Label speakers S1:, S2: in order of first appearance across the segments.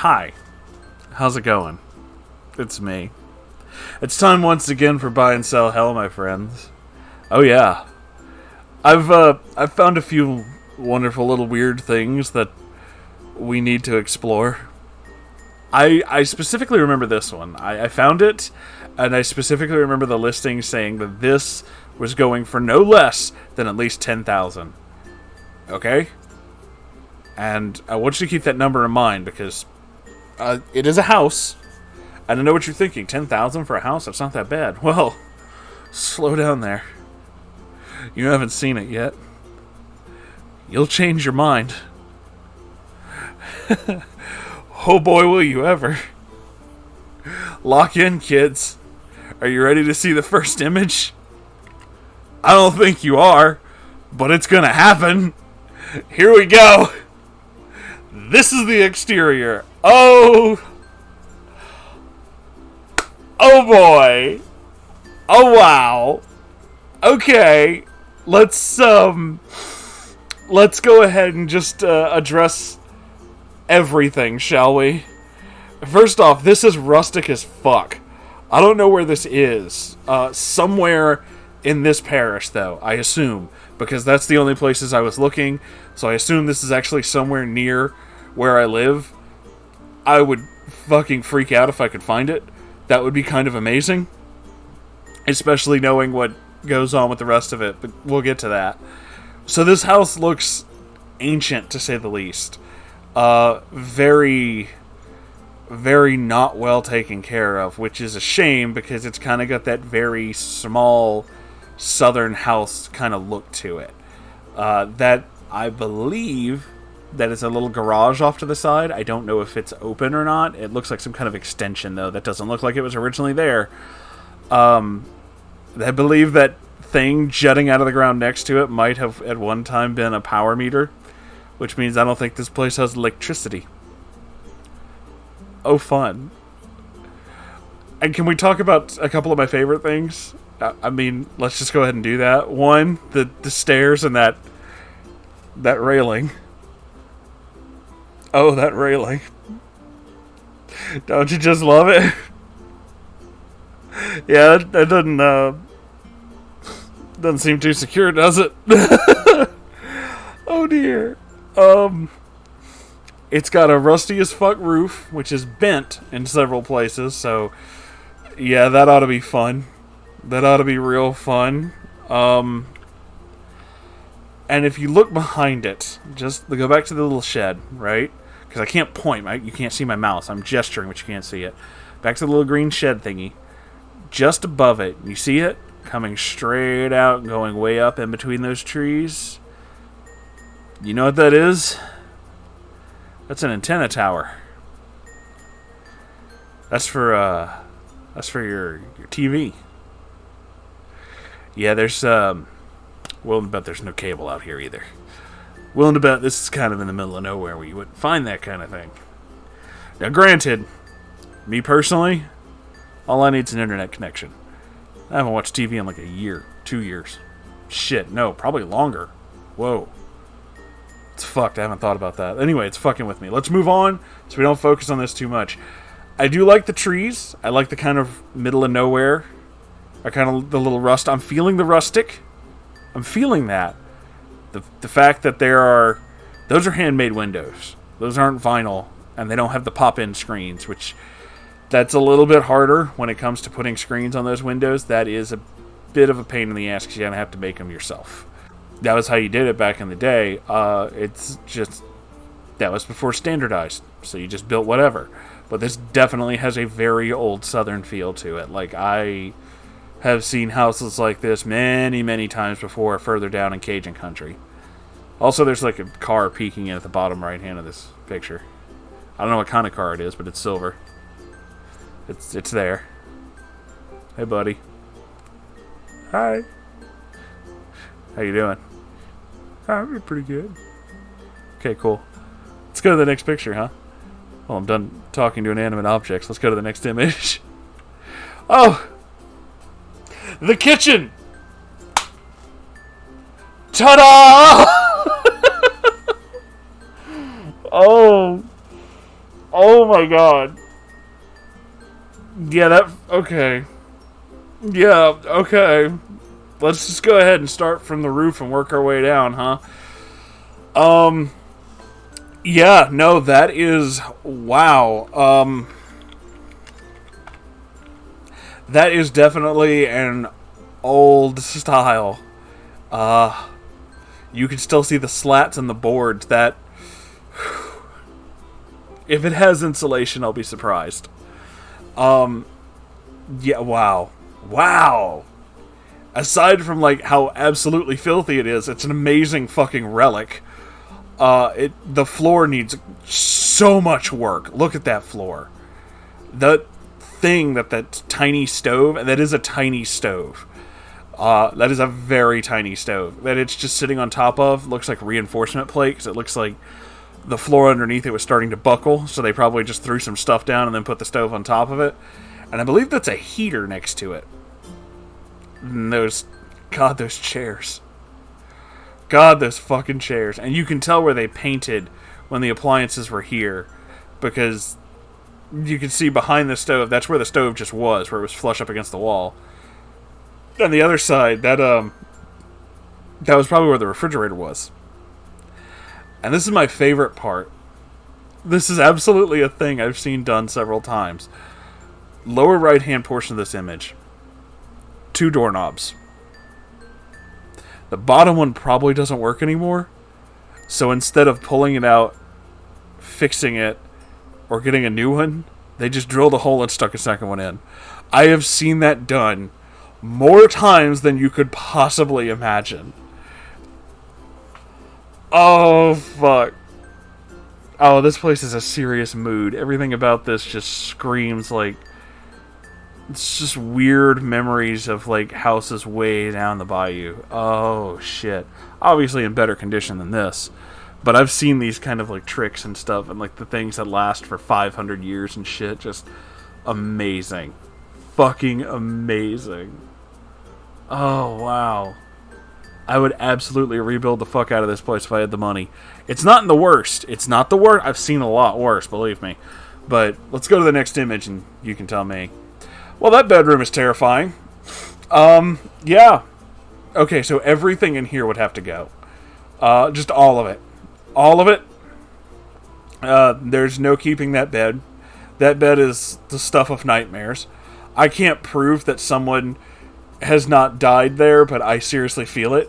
S1: Hi, how's it going? It's me. It's time once again for Buy and Sell Hell, my friends. Oh yeah, I've found a few wonderful little weird things that we need to explore. I specifically remember this one. I found it, and I specifically remember the listing saying that this was going for no less than at least 10,000. Okay? And I want you to keep that number in mind because it is a house. And I know what you're thinking. 10,000 for a house? That's not that bad. Well, slow down there. You haven't seen it yet. You'll change your mind. Oh boy, will you ever. Lock in, kids. Are you ready to see the first image? I don't think you are, but it's gonna happen. Here we go. This is the exterior. Oh boy. Oh wow. Okay. Let's go ahead and just address everything, shall we? First off, this is rustic as fuck. I don't know where this is. Somewhere in this parish, though, I assume. Because that's the only places I was looking. So I assume this is actually somewhere near where I live. I would fucking freak out if I could find it. That would be kind of amazing. Especially knowing what goes on with the rest of it. But we'll get to that. So this house looks ancient, to say the least. Very, very not well taken care of, which is a shame because it's kind of got that very small southern house kind of look to it. That I believe that is a little garage off to the side. I don't know if it's open or not. It looks like some kind of extension, though. That doesn't look like it was originally there. I believe that thing jutting out of the ground next to it might have at one time been a power meter, which means I don't think this place has electricity. Oh, fun. And can we talk about a couple of my favorite things? I mean, let's just go ahead and do that. One, the stairs and that railing. Oh, that railing. Don't you just love it? Yeah, that doesn't seem too secure, does it? Oh dear. It's got a rusty as fuck roof, which is bent in several places, so yeah, that ought to be fun. That ought to be real fun. And if you look behind it, just go back to the little shed, right? Because I can't point, you can't see my mouse. I'm gesturing, but you can't see it. Back to the little green shed thingy. Just above it, you see it? Coming straight out, going way up in between those trees. You know what that is? That's an antenna tower. That's for your TV. Yeah, there's willing to bet there's no cable out here either. Willing to bet this is kind of in the middle of nowhere where you wouldn't find that kind of thing. Now, granted, me personally, all I need is an internet connection. I haven't watched TV in like a year, 2 years. Shit, no, probably longer. Whoa. It's fucked. I haven't thought about that. Anyway, it's fucking with me. Let's move on so we don't focus on this too much. I do like the trees. I like the kind of middle of nowhere. I kind of the little rust. I'm feeling the rustic. I'm feeling that. The fact that those are handmade windows. Those aren't vinyl, and they don't have the pop-in screens, which that's a little bit harder when it comes to putting screens on those windows. That is a bit of a pain in the ass because you're gonna have to make them yourself. That was how you did it back in the day. It's just that was before standardized, so you just built whatever. But this definitely has a very old southern feel to it. Like, I have seen houses like this many, many times before further down in Cajun country. Also, there's like a car peeking in at the bottom right hand of this picture. I don't know what kind of car it is, but it's silver. It's there. Hey, buddy. Hi. How you doing? I'm pretty good. Okay, cool. Let's go to the next picture, huh? Well, I'm done talking to inanimate objects. Let's go to the next image. Oh! The kitchen! Ta-da! Oh! Oh my god. Yeah, that... Okay. Yeah, okay. Let's just go ahead and start from the roof and work our way down, huh? Yeah, no, that is... Wow. That is definitely an old style. You can still see the slats and the boards. That... If it has insulation, I'll be surprised. Yeah, wow. Wow! Aside from, like, how absolutely filthy it is, it's an amazing fucking relic. The floor needs so much work. Look at that floor. The thing that tiny stove, and that is a tiny stove. That is a very tiny stove. That it's just sitting on top of looks like reinforcement plate, because it looks like the floor underneath it was starting to buckle, so they probably just threw some stuff down and then put the stove on top of it. And I believe that's a heater next to it. And those chairs. God, those fucking chairs. And you can tell where they painted when the appliances were here, because you can see behind the stove, that's where the stove just was, where it was flush up against the wall. On the other side, that was probably where the refrigerator was. And this is my favorite part. This is absolutely a thing I've seen done several times. Lower right-hand portion of this image. 2 doorknobs. The bottom one probably doesn't work anymore. So instead of pulling it out, fixing it, or getting a new one, they just drilled a hole and stuck a second one in. I have seen that done more times than you could possibly imagine. Oh, fuck. Oh, this place is a serious mood. Everything about this just screams like... It's just weird memories of, like, houses way down the bayou. Oh, shit. Obviously in better condition than this. But I've seen these kind of, like, tricks and stuff, and, like, the things that last for 500 years and shit. Just amazing. Fucking amazing. Oh, wow. I would absolutely rebuild the fuck out of this place if I had the money. It's not in the worst. It's not the worst. I've seen a lot worse, believe me. But let's go to the next image and you can tell me. Well, that bedroom is terrifying. Yeah. Okay, so everything in here would have to go. Just all of it. All of it. There's no keeping that bed. That bed is the stuff of nightmares. I can't prove that someone has not died there, but I seriously feel it.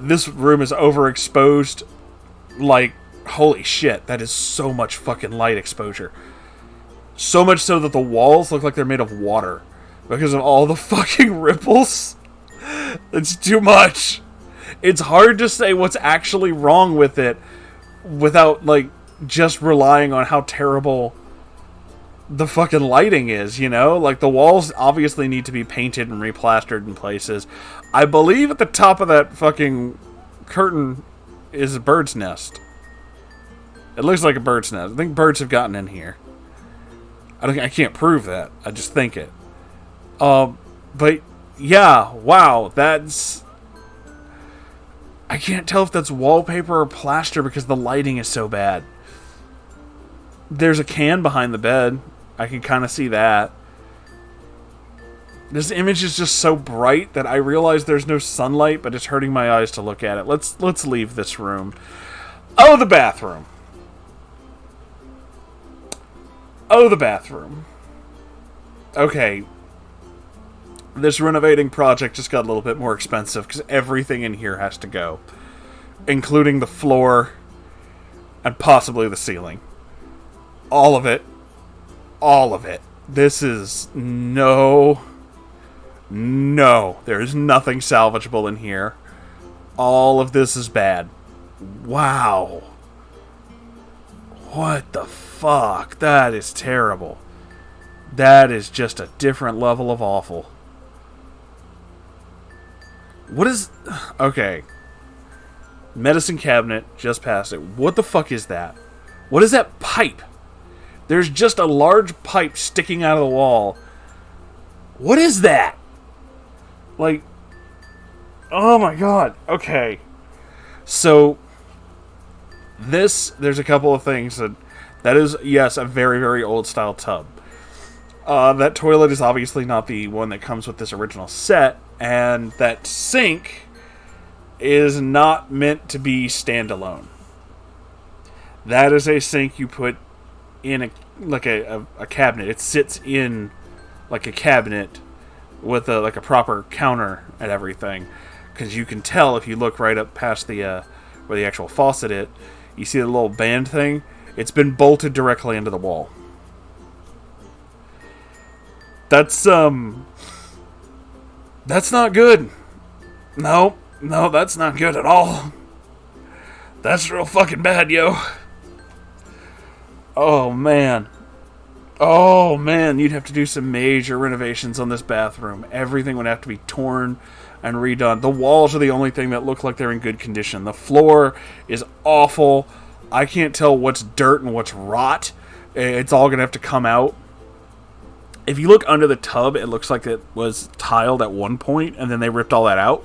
S1: This room is overexposed. Like, holy shit, that is so much fucking light exposure. So much so that the walls look like they're made of water because of all the fucking ripples. It's too much. It's hard to say what's actually wrong with it without, like, just relying on how terrible the fucking lighting is, you know? Like, the walls obviously need to be painted and replastered in places. I believe at the top of that fucking curtain is a bird's nest. It looks like a bird's nest. I think birds have gotten in here. I can't prove that. I just think it. But yeah, wow, that's... I can't tell if that's wallpaper or plaster because the lighting is so bad. There's a can behind the bed. I can kind of see that. This image is just so bright that I realize there's no sunlight, but it's hurting my eyes to look at it. Let's leave this room. Oh, the bathroom. Oh, the bathroom. Okay. This renovating project just got a little bit more expensive because everything in here has to go. Including the floor and possibly the ceiling. All of it. All of it. This is no. There is nothing salvageable in here. All of this is bad. Wow. What the fuck? That is terrible. That is just a different level of awful. What is... Okay. Medicine cabinet, just past it. What the fuck is that? What is that pipe? There's just a large pipe sticking out of the wall. What is that? Like... Oh my god. Okay. So... there's a couple of things that That is, yes, a very, very old style tub. That toilet is obviously not the one that comes with this original set, and that sink is not meant to be standalone. That is a sink you put in a cabinet. It sits in like a cabinet with a proper counter and everything, because you can tell if you look right up past the where the actual faucet is. You see the little band thing? It's been bolted directly into the wall. That's not good. No, that's not good at all. That's real fucking bad, yo. Oh, man, you'd have to do some major renovations on this bathroom. Everything would have to be torn and redone. The walls are the only thing that look like they're in good condition. The floor is awful. I can't tell what's dirt and what's rot. It's all going to have to come out. If you look under the tub, it looks like it was tiled at one point, and then they ripped all that out.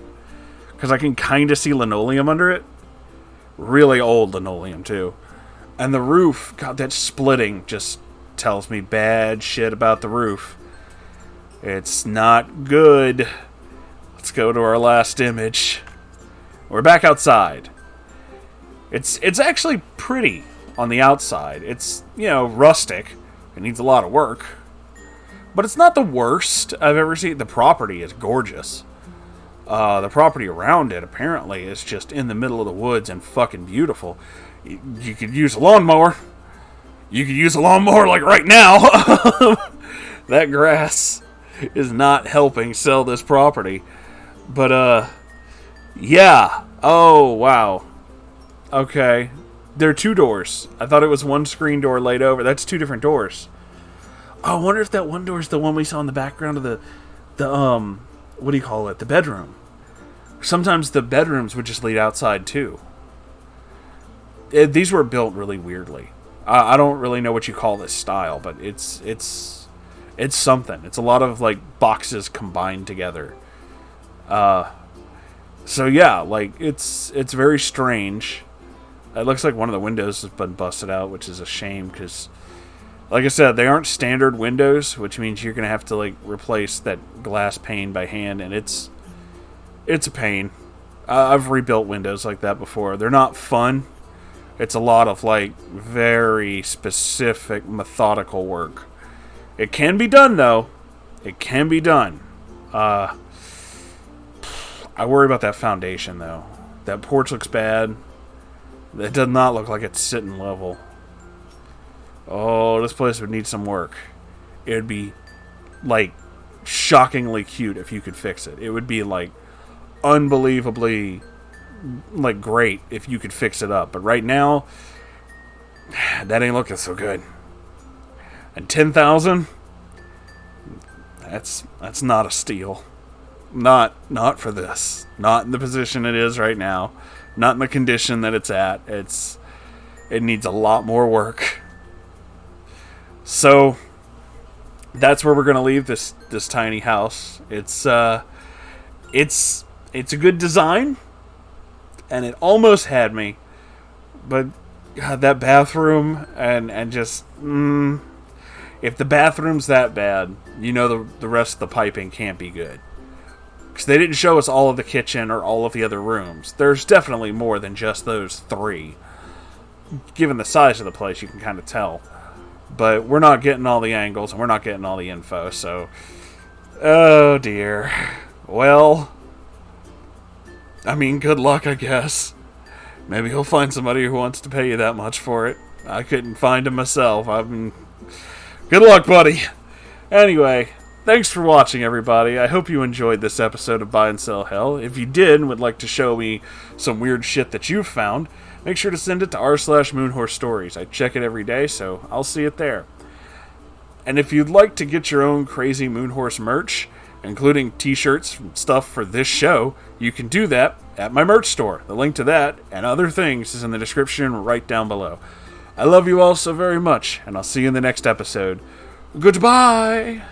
S1: Because I can kind of see linoleum under it. Really old linoleum, too. And the roof, God, that splitting just tells me bad shit about the roof. It's not good. Let's go to our last image. We're back outside. It's actually pretty on the outside. It's, rustic. It needs a lot of work. But it's not the worst I've ever seen. The property is gorgeous. The property around it, apparently, is just in the middle of the woods and fucking beautiful. You could use a lawnmower. You could use a lawnmower like right now. That grass is not helping sell this property. But, yeah. Oh, wow. Okay. There are two doors. I thought it was one screen door laid over. That's two different doors. Oh, I wonder if that one door is the one we saw in the background of the what do you call it? The bedroom. Sometimes the bedrooms would just lead outside, too. These were built really weirdly. I don't really know what you call this style, but it's something. It's a lot of, boxes combined together. So, yeah, it's very strange. It looks like one of the windows has been busted out, which is a shame, because, like I said, they aren't standard windows, which means you're going to have to, replace that glass pane by hand, and it's a pain. I've rebuilt windows like that before. They're not fun. It's a lot of, very specific, methodical work. It can be done, though. It can be done. I worry about that foundation, though. That porch looks bad. It does not look like it's sitting level. Oh, this place would need some work. It would be, shockingly cute if you could fix it. It would be, unbelievably, great if you could fix it up. But right now, that ain't looking so good. And 10,000? That's not a steal. Not for this. Not in the position it is right now. Not in the condition that it's at. It needs a lot more work. So that's where we're gonna leave this tiny house. It's a good design, and it almost had me, but God, that bathroom and just if the bathroom's that bad, the rest of the piping can't be good. Because they didn't show us all of the kitchen or all of the other rooms. There's definitely more than just those three. Given the size of the place, you can kind of tell. But we're not getting all the angles, and we're not getting all the info, so... Oh, dear. Well... good luck, I guess. Maybe you'll find somebody who wants to pay you that much for it. I couldn't find him myself. Good luck, buddy! Anyway... Thanks for watching, everybody. I hope you enjoyed this episode of Buy and Sell Hell. If you did and would like to show me some weird shit that you've found, make sure to send it to r/MoonHorseStories. I check it every day, so I'll see it there. And if you'd like to get your own crazy Moonhorse merch, including t-shirts and stuff for this show, you can do that at my merch store. The link to that and other things is in the description right down below. I love you all so very much, and I'll see you in the next episode. Goodbye!